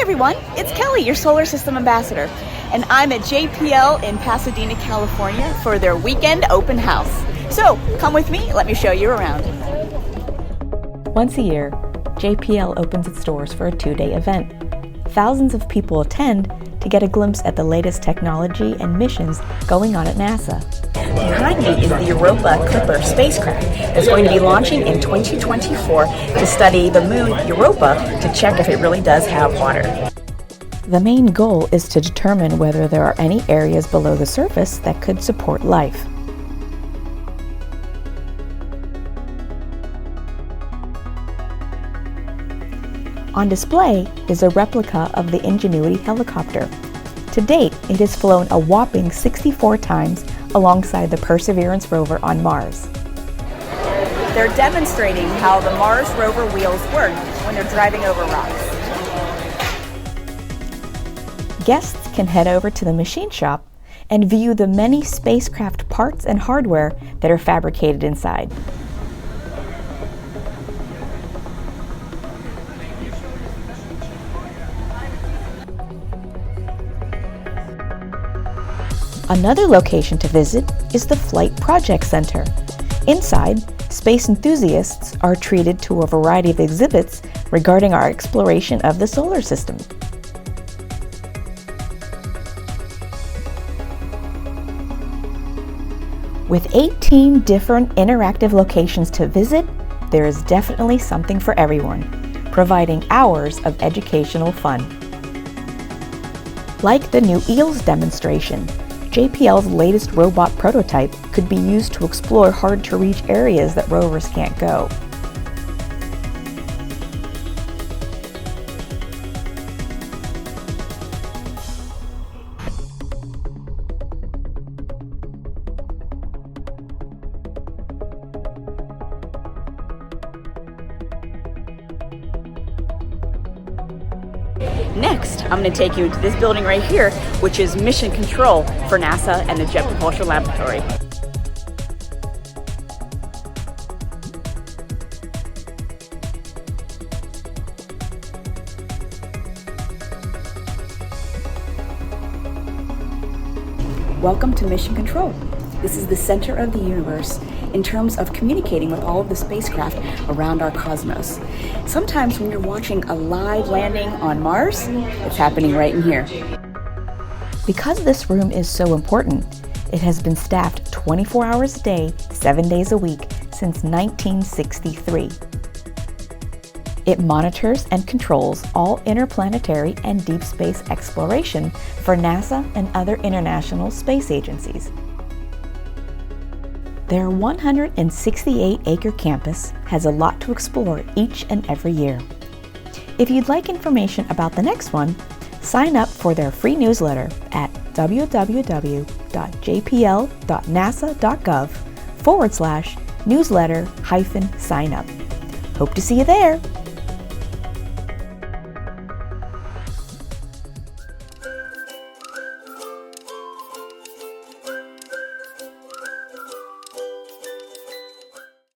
everyone, it's Kelly, your Solar System Ambassador, and I'm at JPL in Pasadena, California for their weekend open house. So come with me, let me show you around. Once a year, JPL opens its doors for a 2-day event. Thousands of people attend to get a glimpse at the latest technology and missions going on at NASA. Behind me is the Europa Clipper spacecraft that's going to be launching in 2024 to study the moon Europa to check if it really does have water. The main goal is to determine whether there are any areas below the surface that could support life. On display is a replica of the Ingenuity helicopter. To date, it has flown a whopping 64 times alongside the Perseverance rover on Mars. They're demonstrating how the Mars rover wheels work when they're driving over rocks. Guests can head over to the machine shop and view the many spacecraft parts and hardware that are fabricated inside. Another location to visit is the Flight Project Center. Inside, space enthusiasts are treated to a variety of exhibits regarding our exploration of the solar system. With 18 different interactive locations to visit, there is definitely something for everyone, providing hours of educational fun. Like the new EELS demonstration, JPL's latest robot prototype could be used to explore hard-to-reach areas that rovers can't go. Next, I'm going to take you to this building right here, which is Mission Control for NASA and the Jet Propulsion Laboratory. Welcome to Mission Control. This is the center of the universe in terms of communicating with all of the spacecraft around our cosmos. Sometimes when you're watching a live landing on Mars, it's happening right in here. Because this room is so important, it has been staffed 24 hours a day, 7 days a week since 1963. It monitors and controls all interplanetary and deep space exploration for NASA and other international space agencies. Their 168-acre campus has a lot to explore each and every year. If you'd like information about the next one, sign up for their free newsletter at www.jpl.nasa.gov/newsletter-sign up. Hope to see you there!